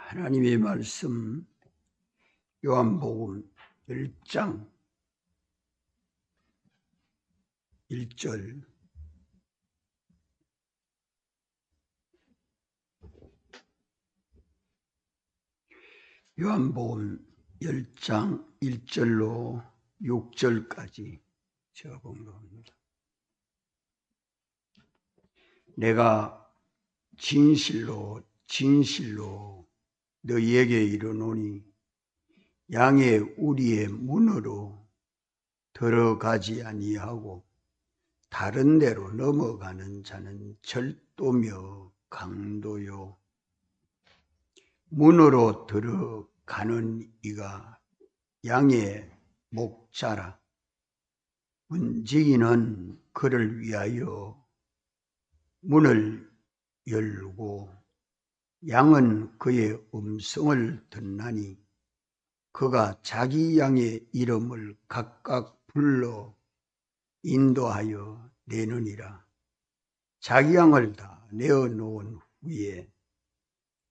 하나님의 말씀 요한복음 1장 1절 요한복음 10장 1절로 6절까지 제가 봉독합니다. 내가 진실로 너희에게 이르노니 양의 우리의 문으로 들어가지 아니하고 다른 데로 넘어가는 자는 절도며 강도요 문으로 들어가는 이가 양의 목자라. 문지기는 그를 위하여 문을 열고 양은 그의 음성을 듣나니 그가 자기 양의 이름을 각각 불러 인도하여 내느니라. 자기 양을 다 내어놓은 후에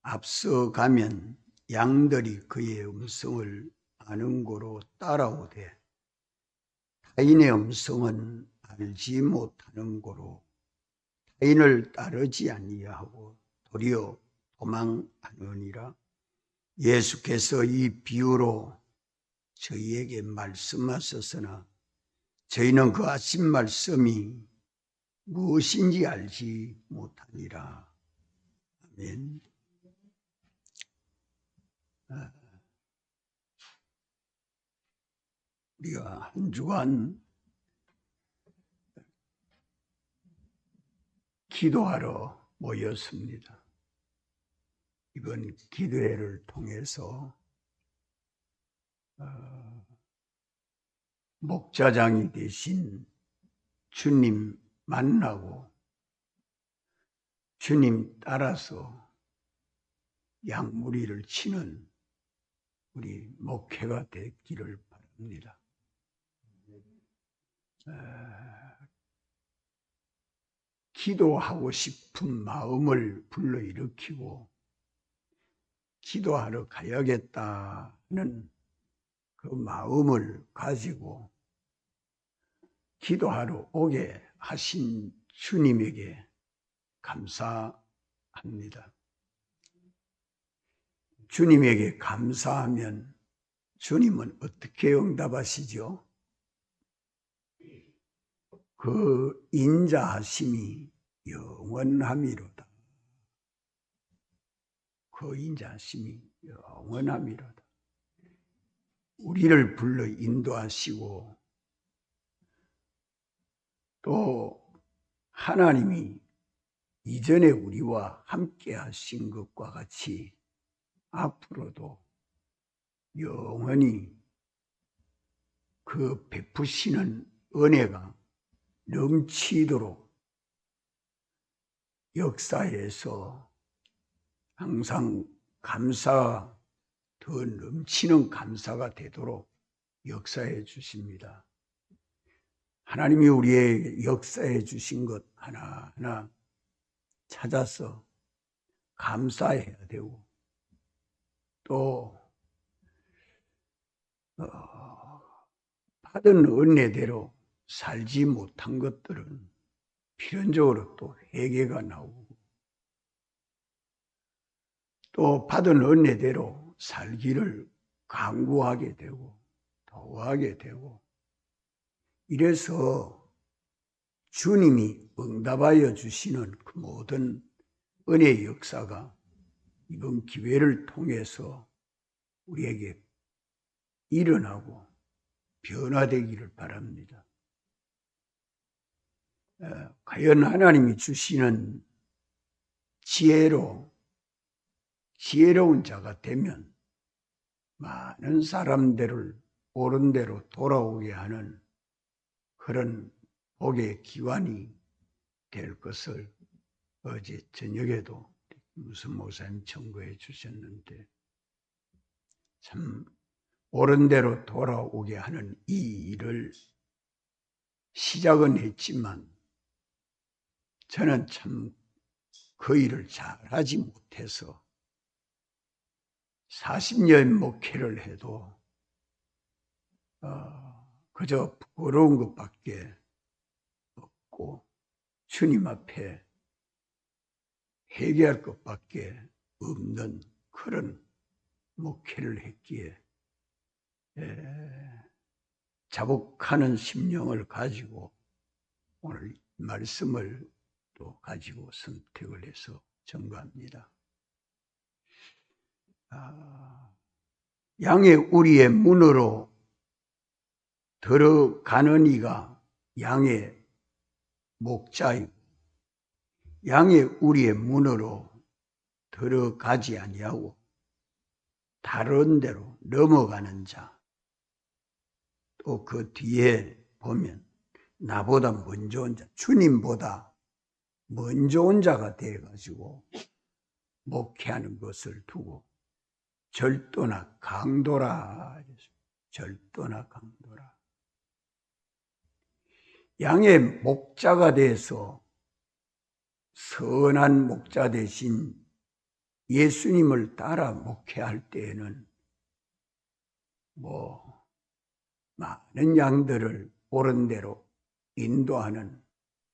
앞서가면 양들이 그의 음성을 아는 고로 따라오되 타인의 음성은 알지 못하는 고로 타인을 따르지 아니하고 도리어 도망하느니라. 예수께서 이 비유로 저희에게 말씀하셨으나 저희는 그 하신 말씀이 무엇인지 알지 못하니라. 아멘. 우리가 한 주간 기도하러 모였습니다. 이번 기도회를 통해서 목자장이 되신 주님 만나고 주님 따라서 양무리를 치는 우리 목회가 되기를 바랍니다. 기도하고 싶은 마음을 불러일으키고 기도하러 가야겠다는 그 마음을 가지고 기도하러 오게 하신 주님에게 감사합니다. 주님에게 감사하면 주님은 어떻게 응답하시죠? 그 인자하심이 영원함이로다. 그 인자하심이 영원함이로다. 우리를 불러 인도하시고 또 하나님이 이전에 우리와 함께 하신 것과 같이 앞으로도 영원히 그 베푸시는 은혜가 넘치도록 역사에서 항상 감사가 더 넘치는 감사가 되도록 역사해 주십니다. 하나님이 우리에게 역사해 주신 것 하나하나 찾아서 감사해야 되고 또 받은 은혜대로 살지 못한 것들은 필연적으로 또 회개가 나오고 또 받은 은혜대로 살기를 강구하게 되고 도하게 되고 이래서 주님이 응답하여 주시는 그 모든 은혜의 역사가 이번 기회를 통해서 우리에게 일어나고 변화되기를 바랍니다. 과연 하나님이 주시는 지혜로운 자가 되면 많은 사람들을 옳은 대로 돌아오게 하는 그런 복의 기관이 될 것을 어제 저녁에도 무슨 목사님 청구해 주셨는데 참 옳은 대로 돌아오게 하는 이 일을 시작은 했지만 저는 참 그 일을 잘하지 못해서 40년 목회를 해도 그저 부끄러운 것밖에 없고 주님 앞에 회개할 것밖에 없는 그런 목회를 했기에 자복하는 심령을 가지고 오늘 말씀을 또 가지고 선택을 해서 전가합니다. 양의 우리의 문으로 들어가는 이가 양의 목자이고 양의 우리의 문으로 들어가지 아니하고 다른 데로 넘어가는 자, 또 그 뒤에 보면 나보다 먼저 온 자, 주님보다 먼저 온 자가 되어가지고 목회하는 것을 두고 절도나 강도라. 절도나 강도라. 양의 목자가 돼서 선한 목자 대신 예수님을 따라 목회할 때에는 많은 양들을 옳은 대로 인도하는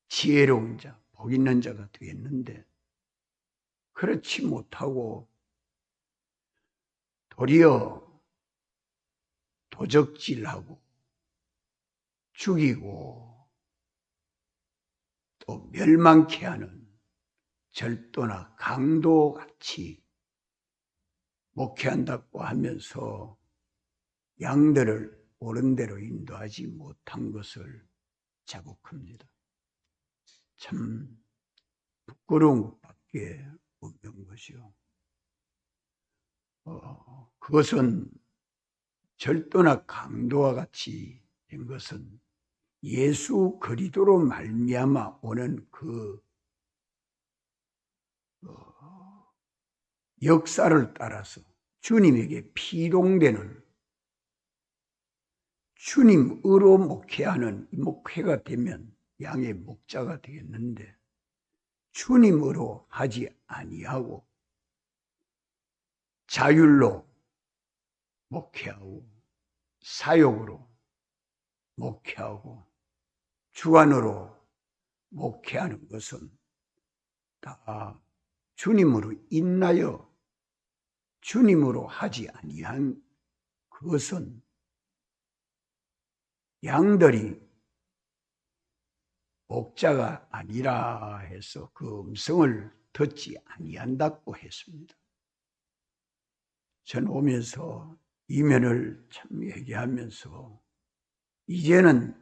지혜로운 자, 복 있는 자가 되었는데 그렇지 못하고 도리어 도적질하고 죽이고 또 멸망케 하는 절도나 강도같이 목회한다고 하면서 양들을 옳은 대로 인도하지 못한 것을 자복합니다. 참 부끄러운 것밖에 없는 것이요. 그것은 절도나 강도와 같이 된 것은 예수 그리스도로 말미암아 오는 그 역사를 따라서 주님에게 피동되는 주님으로 목회하는 목회가 되면 양의 목자가 되겠는데 주님으로 하지 아니하고 자율로 목회하고 사욕으로 목회하고 주관으로 목회하는 것은 다 주님으로 인하여 주님으로 하지 아니한 그것은 양들이 목자가 아니라 해서 그 음성을 듣지 아니한다고 했습니다. 저는 오면서 이면을 참 얘기하면서 이제는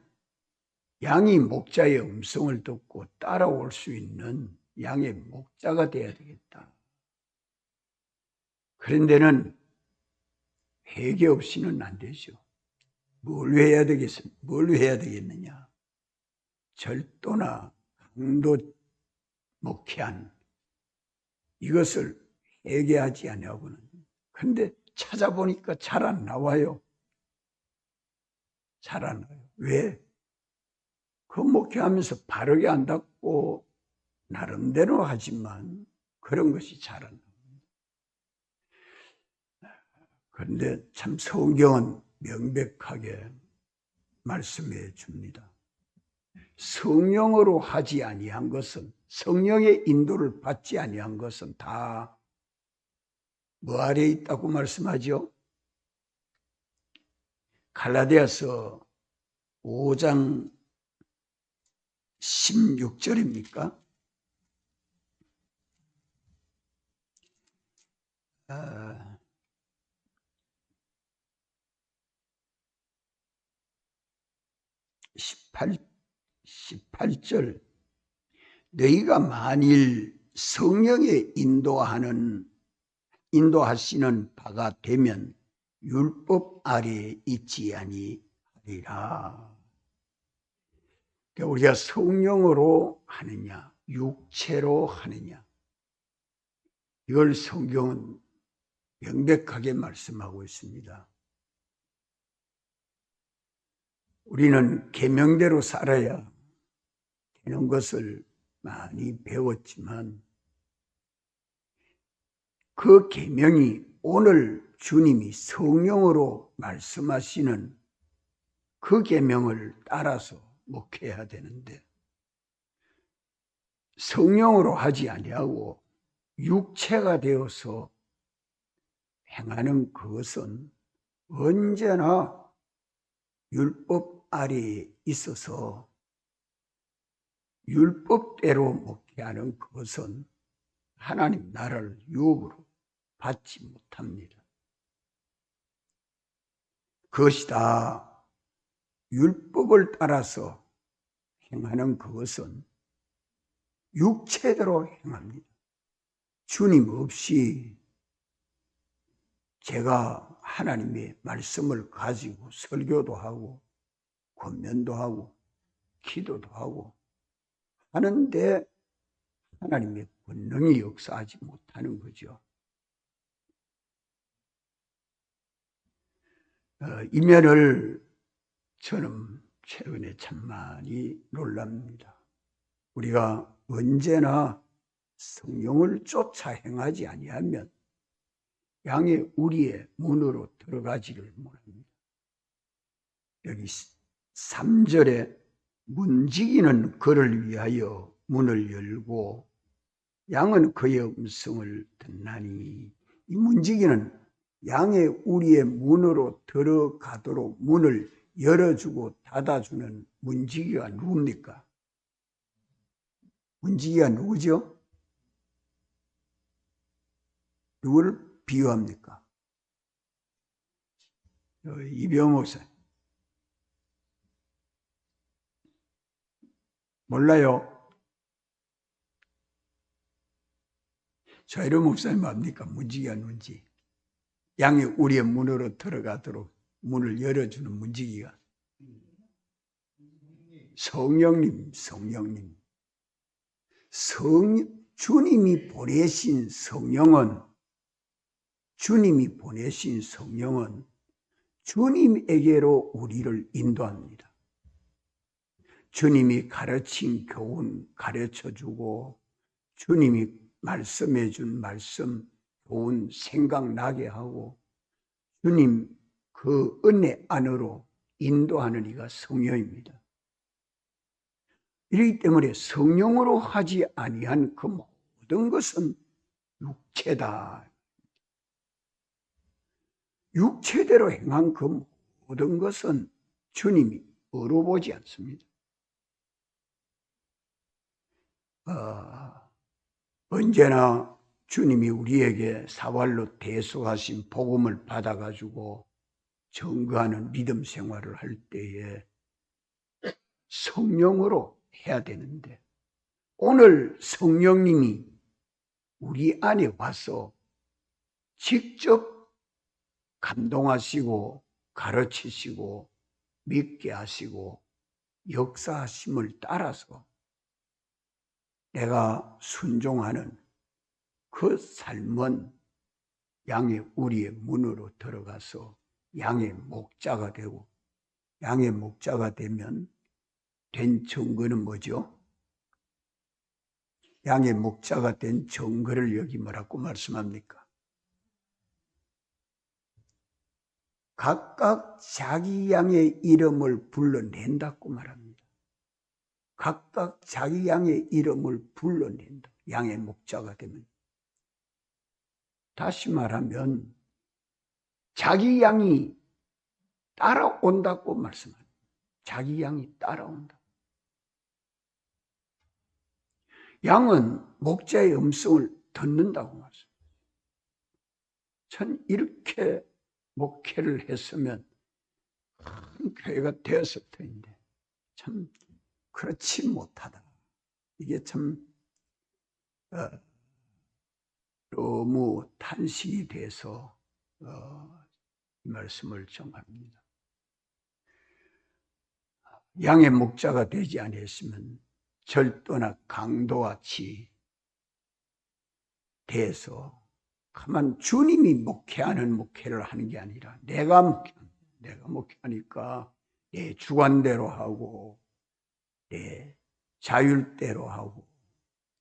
양이 목자의 음성을 듣고 따라올 수 있는 양의 목자가 되어야 되겠다. 그런데는 회개 없이는 안 되죠. 뭘 해야 되겠느냐? 절도나 강도 목회한 이것을 회개하지 아니하고는. 그런데 찾아보니까 잘 안 나와요. 잘 안 나와요. 왜? 그 목회하면서 바르게 한다고 나름대로 하지만 그런 것이 잘 안 나옵니다. 그런데 참 성경은 명백하게 말씀해 줍니다. 성령으로 하지 아니한 것은, 성령의 인도를 받지 아니한 것은 다 뭐 아래에 있다고 말씀하죠? 갈라디아서 5장 16절입니까? 18절 너희가 만일 성령의 인도하시는 바가 되면 율법 아래에 있지 아니하리라. 그러니까 우리가 성령으로 하느냐 육체로 하느냐 이걸 성경은 명백하게 말씀하고 있습니다. 우리는 계명대로 살아야 되는 것을 많이 배웠지만 그 계명이 오늘 주님이 성령으로 말씀하시는 그 계명을 따라서 목회해야 되는데 성령으로 하지 아니하고 육체가 되어서 행하는 그것은 언제나 율법 아래에 있어서 율법대로 목회하는 그것은 하나님 나라를 유업으로 받지 못합니다. 그것이 다 율법을 따라서 행하는 그것은 육체대로 행합니다. 주님 없이 제가 하나님의 말씀을 가지고 설교도 하고 권면도 하고 기도도 하고 하는데 하나님의 권능이 역사하지 못하는 거죠. 이 면을 저는 최근에 참 많이 놀랍니다. 우리가 언제나 성령을 쫓아 행하지 아니하면 양의 우리의 문으로 들어가지를 못합니다. 여기 3절에 문지기는 그를 위하여 문을 열고 양은 그의 음성을 듣나니, 이 문지기는 양의 우리의 문으로 들어가도록 문을 열어주고 닫아주는 문지기가 누굽니까? 문지기가 누구죠? 누구를 비유합니까? 이병호 목사. 몰라요? 저희로 목사님 뭡니까? 문지기가 누군지. 양이 우리의 문으로 들어가도록 문을 열어주는 문지기가. 성령님. 주님이 보내신 성령은 주님에게로 우리를 인도합니다. 주님이 가르친 교훈 가르쳐주고 주님이 말씀해준 말씀 교훈 생각나게 하고 주님 그 은혜 안으로 인도하는 이가 성령입니다. 이렇기 때문에 성령으로 하지 아니한 그 모든 것은 육체다. 육체대로 행한 그 모든 것은 주님이 어루보지 않습니다. 언제나 주님이 우리에게 사활로 대속하신 복음을 받아가지고 증거하는 믿음 생활을 할 때에 성령으로 해야 되는데, 오늘 성령님이 우리 안에 와서 직접 감동하시고 가르치시고 믿게 하시고 역사하심을 따라서 내가 순종하는 그 삶은 양의 우리의 문으로 들어가서 양의 목자가 되고, 양의 목자가 되면 된 증거는 뭐죠? 양의 목자가 된 증거를 여기 뭐라고 말씀합니까? 각각 자기 양의 이름을 불러낸다고 말합니다. 각각 자기 양의 이름을 불러낸다. 양의 목자가 되면. 다시 말하면 자기 양이 따라온다고 말씀합니다. 자기 양이 따라온다. 양은 목자의 음성을 듣는다고 말씀합니다. 전 이렇게 목회를 했으면 큰 교회가 되었을 텐데 참 그렇지 못하다. 이게 참 너무 탄식이 돼서 이 말씀을 정합니다. 양의 목자가 되지 아니했으면 절도나 강도와 같이 돼서 가만 주님이 목회하는 목회를 하는 게 아니라 내가 목회하니까 내 주관대로 하고 내 자율대로 하고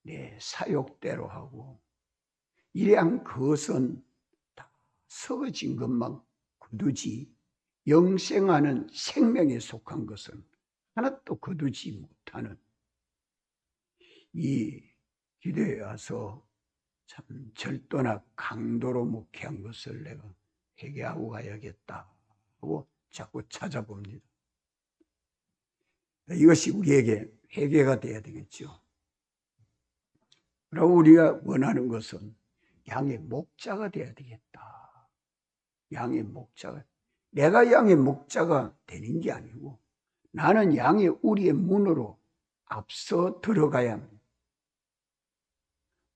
내 사욕대로 하고 이러한 그것은 다 썩어진 것만 거두지 영생하는 생명에 속한 것은 하나도 거두지 못하는 이 기도에 와서 참 절도나 강도로 목회한 것을 내가 회개하고 가야겠다 하고 자꾸 찾아봅니다. 이것이 우리에게 회개가 돼야 되겠죠. 그리고 우리가 원하는 것은 양의 목자가 돼야 되겠다. 양의 목자가. 내가 양의 목자가 되는 게 아니고 나는 양의 우리의 문으로 앞서 들어가야 합니다.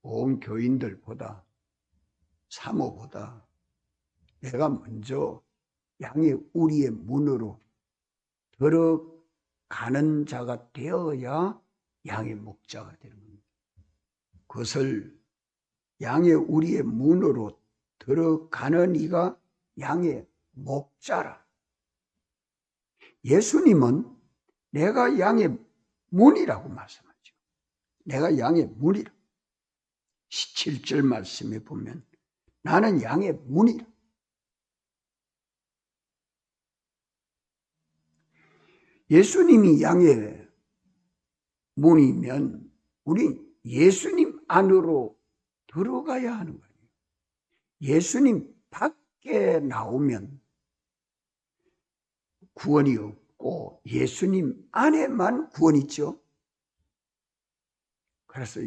온 교인들보다 사모보다 내가 먼저 양의 우리의 문으로 들어가는 자가 되어야 양의 목자가 되는 겁니다. 그것을 양의 우리의 문으로 들어가는 이가 양의 목자라. 예수님은 내가 양의 문이라고 말씀하죠. 내가 양의 문이라. 17절 말씀에 보면 나는 양의 문이라. 예수님이 양의 문이면 우리 예수님 안으로 들어가야 하는 거예요. 예수님 밖에 나오면 구원이 없고 예수님 안에만 구원이 있죠. 그래서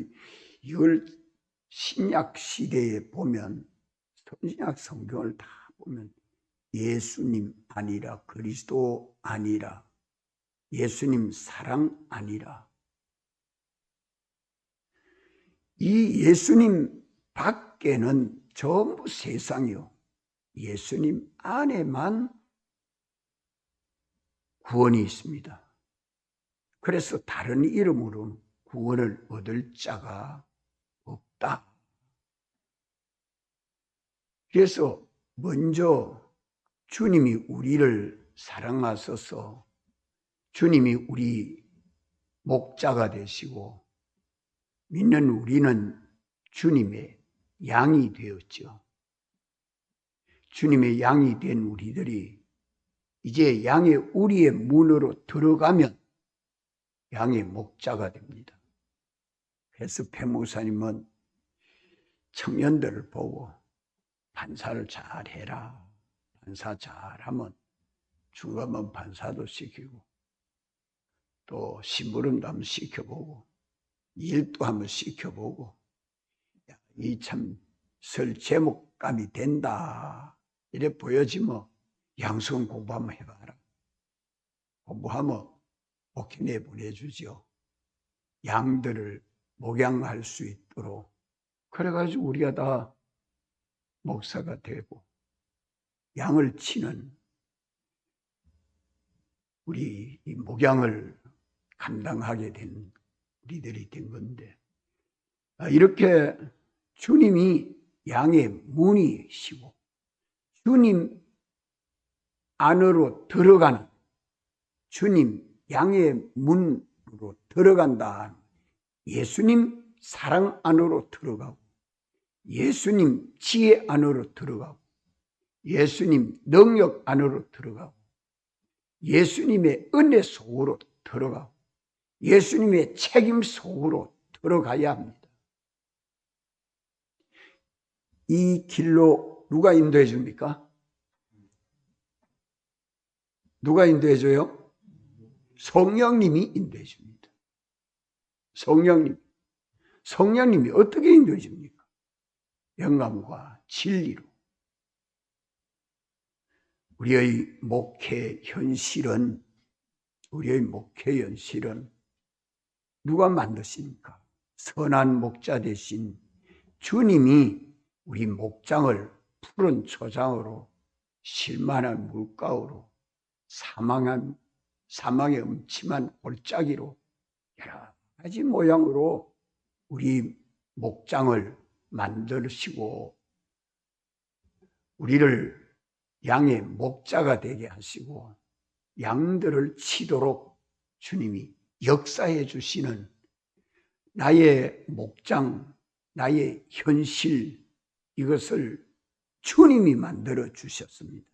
이걸 신약 시대에 보면 신약 성경을 다 보면 예수님 아니라 그리스도 아니라 예수님 사랑 아니라 이 예수님 밖에는 전부 세상이요. 예수님 안에만 구원이 있습니다. 그래서 다른 이름으로는 구원을 얻을 자가 없다. 그래서 먼저 주님이 우리를 사랑하셔서 주님이 우리 목자가 되시고 믿는 우리는 주님의 양이 되었죠. 주님의 양이 된 우리들이 이제 양의 우리의 문으로 들어가면 양의 목자가 됩니다. 그래서 배목사님은 청년들을 보고 반사를 잘해라. 반사 잘하면 중간만 반사도 시키고 또 심부름도 한번 시켜보고 일도 한번 시켜보고 이 참 설 제목감이 된다 이래 보여지면 양성 공부 한번 해봐라. 공부하면 목회 내보내주죠. 양들을 목양할 수 있도록. 그래가지고 우리가 다 목사가 되고 양을 치는 우리 이 목양을 감당하게 된 우리들이 된 건데, 이렇게 주님이 양의 문이시고 주님 안으로 들어가는, 주님 양의 문으로 들어간다. 예수님 사랑 안으로 들어가고 예수님 지혜 안으로 들어가고 예수님 능력 안으로 들어가고 예수님의 은혜 속으로 들어가고 예수님의 책임 속으로 들어가야 합니다. 이 길로 누가 인도해 줍니까? 누가 인도해 줘요? 성령님이 인도해 줍니다. 성령님이 어떻게 인도해 줍니까? 영감과 진리로. 우리의 목회 현실은 누가 만드십니까? 선한 목자 되신 주님이 우리 목장을 푸른 초장으로 실만한 물가으로 사망의 음침한 골짜기로 여러 가지 모양으로 우리 목장을 만드시고 우리를 양의 목자가 되게 하시고 양들을 치도록 주님이 역사해 주시는 나의 목장, 나의 현실, 이것을 주님이 만들어 주셨습니다.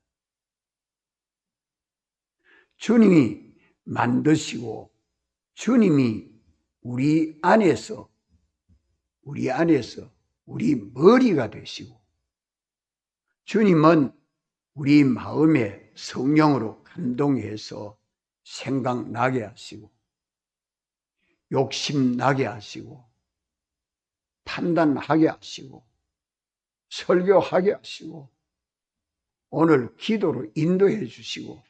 주님이 만드시고 주님이 우리 안에서 우리 머리가 되시고 주님은 우리 마음에 성령으로 감동해서 생각나게 하시고 욕심나게 하시고 판단하게 하시고 설교하게 하시고 오늘 기도로 인도해 주시고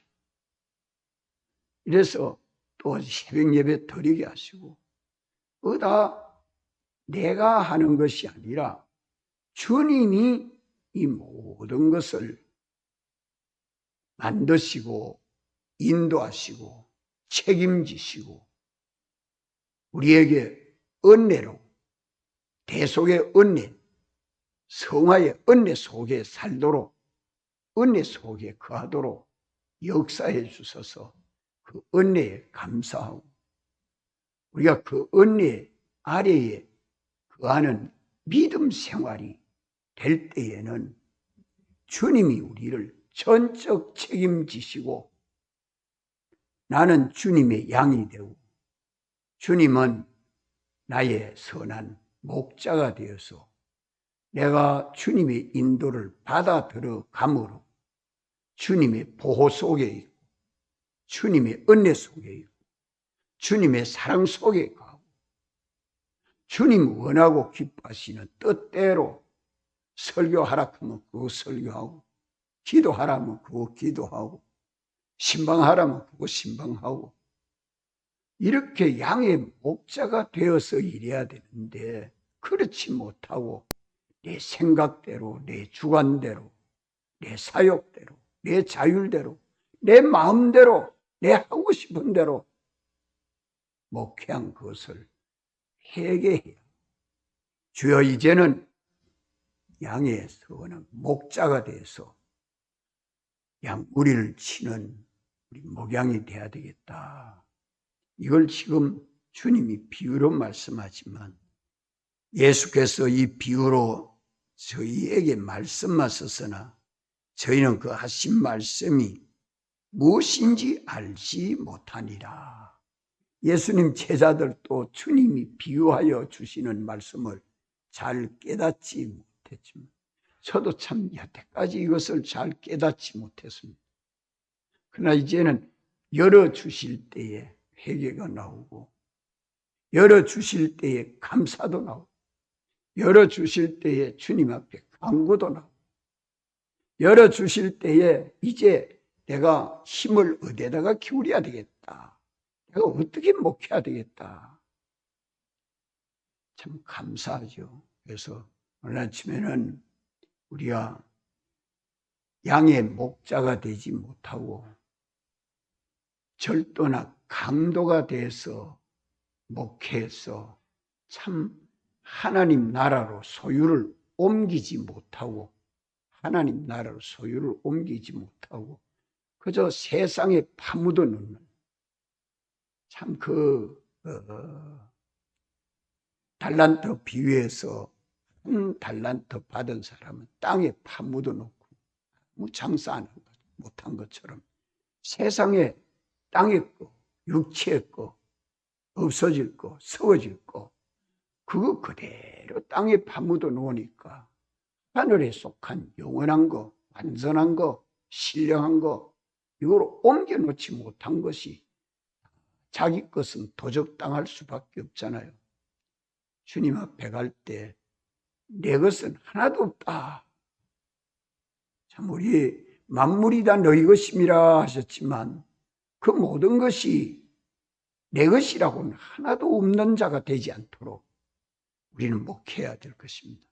이래서 또 새벽 예배 드리게 하시고 다 내가 하는 것이 아니라 주님이 이 모든 것을 만드시고 인도하시고 책임지시고 우리에게 은혜로 대속의 은혜, 성화의 은혜 속에 살도록 은혜 속에 거하도록 역사해 주셔서 그 은혜에 감사하고 우리가 그 은혜 아래에 거하는 믿음 생활이 될 때에는 주님이 우리를 전적 책임지시고 나는 주님의 양이 되고 주님은 나의 선한 목자가 되어서 내가 주님의 인도를 받아 들어감으로 주님의 보호 속에 있고 주님의 은혜 속에 있고 주님의 사랑 속에 가고 주님 원하고 기뻐하시는 뜻대로 설교하라 하면 그거 설교하고 기도하라면 그거 기도하고 신방하라면 그거 신방하고 이렇게 양의 목자가 되어서 일해야 되는데 그렇지 못하고 내 생각대로 내 주관대로 내 사욕대로 내 자율대로 내 마음대로 내 하고 싶은 대로 목회한 것을 회개해야 주여 이제는 양의 서는 목자가 돼서 양무리를 치는 우리 목양이 돼야 되겠다. 이걸 지금 주님이 비유로 말씀하지만 예수께서 이 비유로 저희에게 말씀하셨으나 저희는 그 하신 말씀이 무엇인지 알지 못하니라. 예수님 제자들도 주님이 비유하여 주시는 말씀을 잘 깨닫지 못했지만 저도 참 여태까지 이것을 잘 깨닫지 못했습니다. 그러나 이제는 열어주실 때에 회개가 나오고 열어주실 때에 감사도 나오고 열어주실 때에 주님 앞에 간구도 나오고 열어주실 때에 이제 내가 힘을 어디에다가 기울여야 되겠다. 내가 어떻게 목해야 되겠다. 참 감사하죠. 그래서 오늘 아침에는 우리가 양의 목자가 되지 못하고 절도나 강도가 돼서 목회해서 참 하나님 나라로 소유를 옮기지 못하고 하나님 나라로 소유를 옮기지 못하고 그저 세상에 파묻어 놓는 참 달란트 비유에서 한 달란트 받은 사람은 땅에 파묻어 놓고 장사 못한 것처럼 세상에 땅의 거, 육체의 거, 없어질 거, 썩어질 거 그거 그대로 땅에 파묻어 놓으니까 하늘에 속한 영원한 거, 완전한 거, 신령한 거 이걸 옮겨놓지 못한 것이 자기 것은 도적당할 수밖에 없잖아요. 주님 앞에 갈 때 내 것은 하나도 없다. 참 우리 만물이 다 너희 것임이라 하셨지만 그 모든 것이 내 것이라고는 하나도 없는 자가 되지 않도록 우리는 목해야 될 것입니다.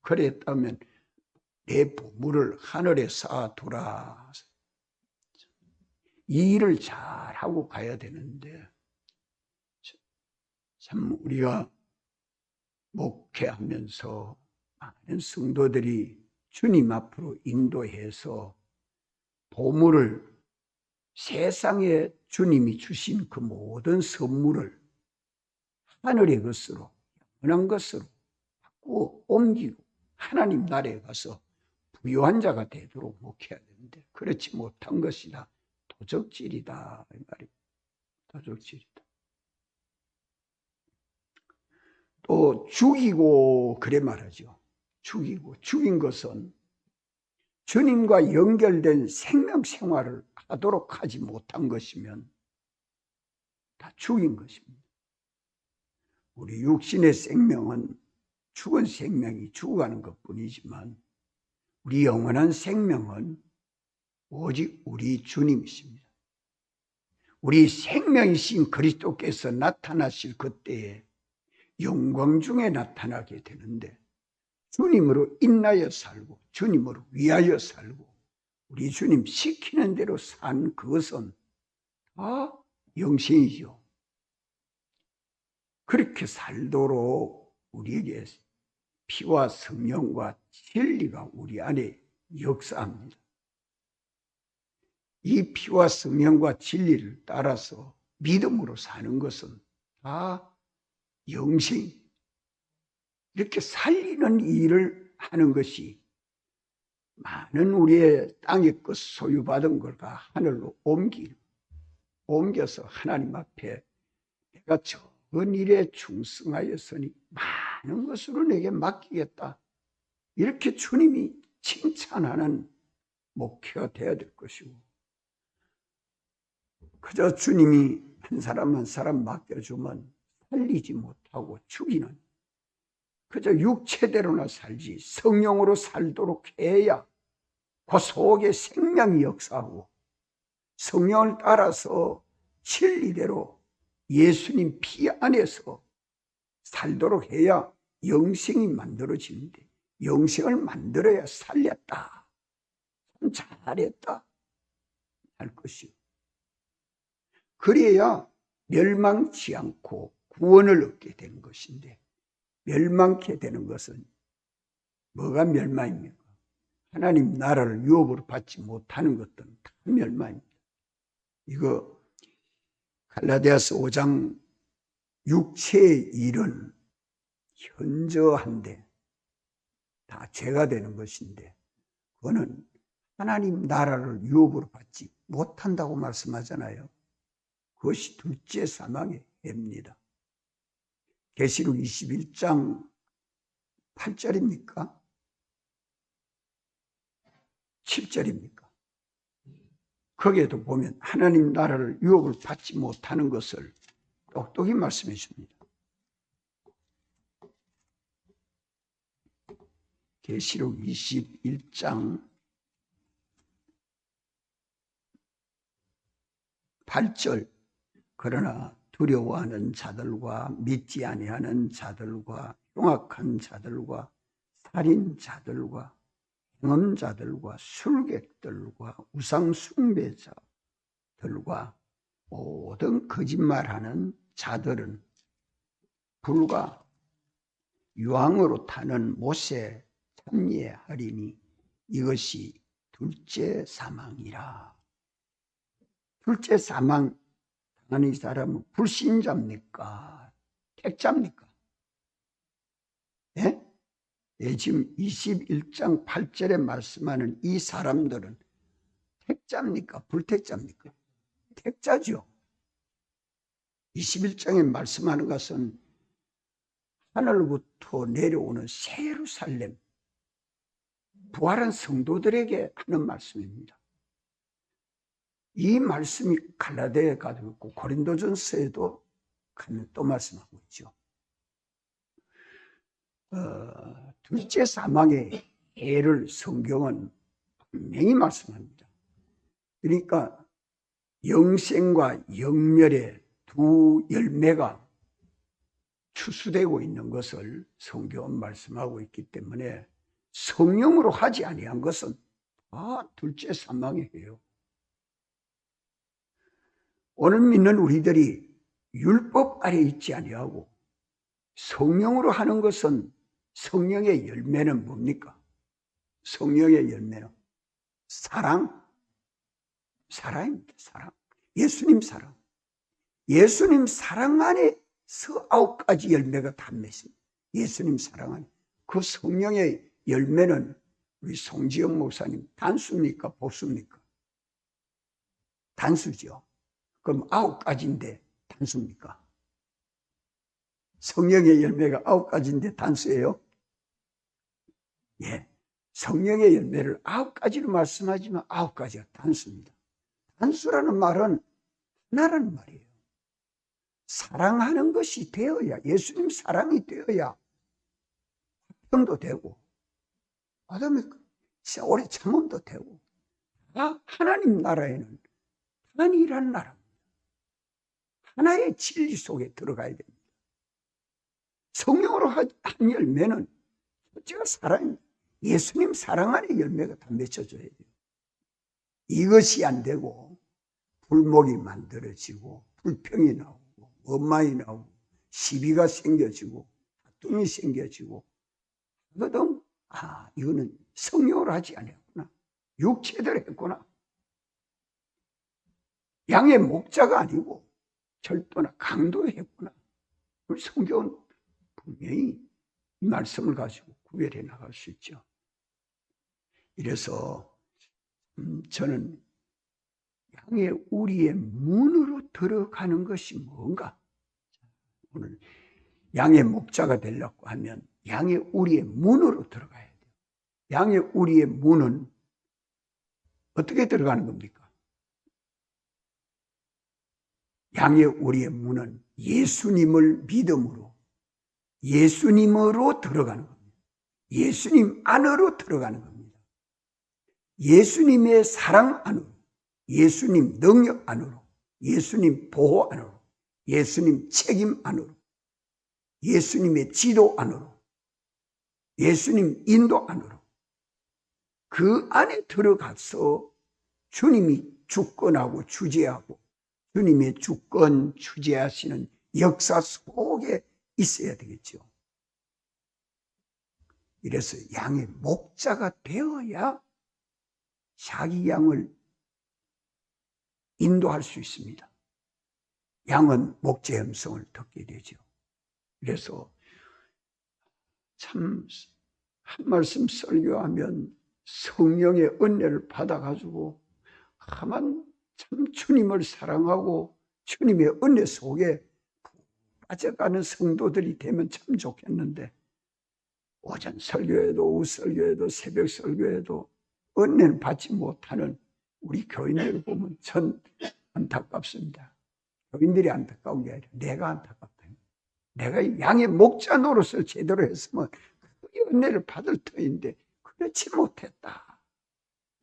그랬다면 내 보물을 하늘에 쌓아두라. 이 일을 잘하고 가야 되는데 참 우리가 목회하면서 많은 성도들이 주님 앞으로 인도해서 보물을 세상에 주님이 주신 그 모든 선물을 하늘의 것으로 영원한 것으로 바꾸어 옮기고 하나님 나라에 가서 부유한 자가 되도록 목해야 되는데 그렇지 못한 것이다. 도적질이다 이 말입니다. 도적질이다. 또 죽이고 그래 말하죠. 죽인 것은 주님과 연결된 생명생활을 하도록 하지 못한 것이면 다 죽인 것입니다. 우리 육신의 생명은 죽은 생명이 죽어가는 것뿐이지만 우리 영원한 생명은 오직 우리 주님이십니다. 우리 생명이신 그리스도께서 나타나실 그때에 영광 중에 나타나게 되는데 주님으로 인하여 살고 주님으로 위하여 살고 우리 주님 시키는 대로 산 그것은 다 영생이죠. 그렇게 살도록 우리에게 피와 성령과 진리가 우리 안에 역사합니다. 이 피와 성령과 진리를 따라서 믿음으로 사는 것은 다 영생, 이렇게 살리는 일을 하는 것이 많은 우리의 땅의 것 소유받은 걸가 하늘로 옮겨서 하나님 앞에 내가 적은 일에 충성하였으니 많은 것으로 내게 맡기겠다. 이렇게 주님이 칭찬하는 목표가 되어야 될 것이고 그저 주님이 한 사람 한 사람 맡겨주면 살리지 못하고 죽이는 그저 육체대로나 살지 성령으로 살도록 해야 그 속에 생명이 역사하고 성령을 따라서 진리대로 예수님 피 안에서 살도록 해야 영생이 만들어지는데 영생을 만들어야 살렸다, 참 잘했다 할 것이요. 그래야 멸망치 않고 구원을 얻게 되는 것인데 멸망케 되는 것은 뭐가 멸망입니까? 하나님 나라를 유업으로 받지 못하는 것들은 다 멸망입니다. 이거 갈라디아서 5장 육체의 일은 현저한데 다 죄가 되는 것인데 그거는 하나님 나라를 유업으로 받지 못한다고 말씀하잖아요. 그것이 둘째 사망의 해입니다. 계시록 21장 8절입니까? 7절입니까? 거기에도 보면 하나님 나라를 유업을 받지 못하는 것을 똑똑히 말씀해 줍니다. 계시록 21장 8절 그러나 두려워하는 자들과 믿지 아니하는 자들과 흉악한 자들과 살인자들과 행음자들과 술객들과 우상숭배자들과 모든 거짓말하는 자들은 불과 유황으로 타는 못에 참여하리니 이것이 둘째 사망이라. 둘째 사망 당하는 이 사람은 불신자입니까? 택자입니까? 예? 예, 지금 21장 8절에 말씀하는 이 사람들은 택자입니까? 불택자입니까? 택자죠. 21장에 말씀하는 것은 하늘부터 내려오는 새 예루살렘, 부활한 성도들에게 하는 말씀입니다. 이 말씀이 갈라디아에 가지고 있고 고린도전서에도 가면 또 말씀하고 있죠. 둘째 사망의 해를 성경은 분명히 말씀합니다. 그러니까 영생과 영멸의 두 열매가 추수되고 있는 것을 성경은 말씀하고 있기 때문에 성령으로 하지 아니한 것은 다 둘째 사망의 해요. 오늘 믿는 우리들이 율법 아래 있지 아니하고 성령으로 하는 것은 성령의 열매는 뭡니까? 성령의 열매는 사랑입니다. 사랑. 예수님 사랑. 예수님 사랑 안에서 9가지 열매가 다 맺습니다. 예수님 사랑 안에. 그 성령의 열매는 우리 송지영 목사님 단수입니까? 복수입니까? 단수죠. 그럼 9가지인데 단수입니까? 성령의 열매가 9가지인데 단수예요? 예. 성령의 열매를 9가지로 말씀하지만 9가지가 단수입니다. 단수라는 말은 하나라는 말이에요. 사랑하는 것이 되어야, 예수님 사랑이 되어야 화평도 되고, 그다음에 오래 참음도 되고, 하나님 나라에는 하나님이라는 나라입니다. 하나의 진리 속에 들어가야 됩니다. 성령으로 한 열매는 첫째가 사랑입니다. 예수님 사랑 안에 열매가 다 맺혀져야 돼요. 이것이 안 되고 불목이 만들어지고 불평이 나오고 원망이 나오고 시비가 생겨지고 다툼이 생겨지고 하거든. 이거는 성령으로 하지 않았구나. 육체대로 했구나. 양의 목자가 아니고 절도나 강도로 했구나. 우리 성경은 분명히 이 말씀을 가지고 구별해 나갈 수 있죠. 이래서 저는 양의 우리의 문으로 들어가는 것이 뭔가? 오늘 양의 목자가 되려고 하면 양의 우리의 문으로 들어가야 돼요. 양의 우리의 문은 어떻게 들어가는 겁니까? 양의 우리의 문은 예수님을 믿음으로, 예수님으로 들어가는 겁니다. 예수님 안으로 들어가는 겁니다. 예수님의 사랑 안으로, 예수님 능력 안으로, 예수님 보호 안으로, 예수님 책임 안으로, 예수님의 지도 안으로, 예수님 인도 안으로, 그 안에 들어가서 주님이 주권하고 주재하고 주님의 주권 주재하시는 역사 속에 있어야 되겠죠. 이래서 양의 목자가 되어야 자기 양을 인도할 수 있습니다. 양은 목자의 음성을 듣게 되죠. 그래서 참 한 말씀 설교하면 성령의 은혜를 받아가지고 가만 참 주님을 사랑하고 주님의 은혜 속에 빠져가는 성도들이 되면 참 좋겠는데, 오전 설교에도 오후 설교에도 새벽 설교에도 은혜를 받지 못하는 우리 교인들을 보면 전 안타깝습니다. 교인들이 안타까운 게 아니라 내가 안타깝다. 내가 양의 목자 노릇을 제대로 했으면 그 은혜를 받을 터인데 그렇지 못했다.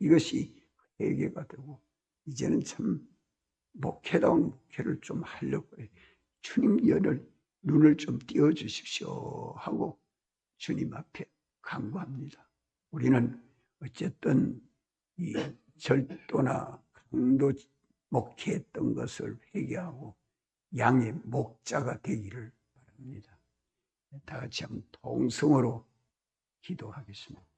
이것이 회개가 되고 이제는 참 목회다운 목회를 좀 하려고 해요. 주님 눈을 좀 띄워주십시오 하고 주님 앞에 간구합니다. 우리는 어쨌든 이 절도나 강도 목회했던 것을 회개하고 양의 목자가 되기를 바랍니다. 다 같이 한번 통성으로 기도하겠습니다.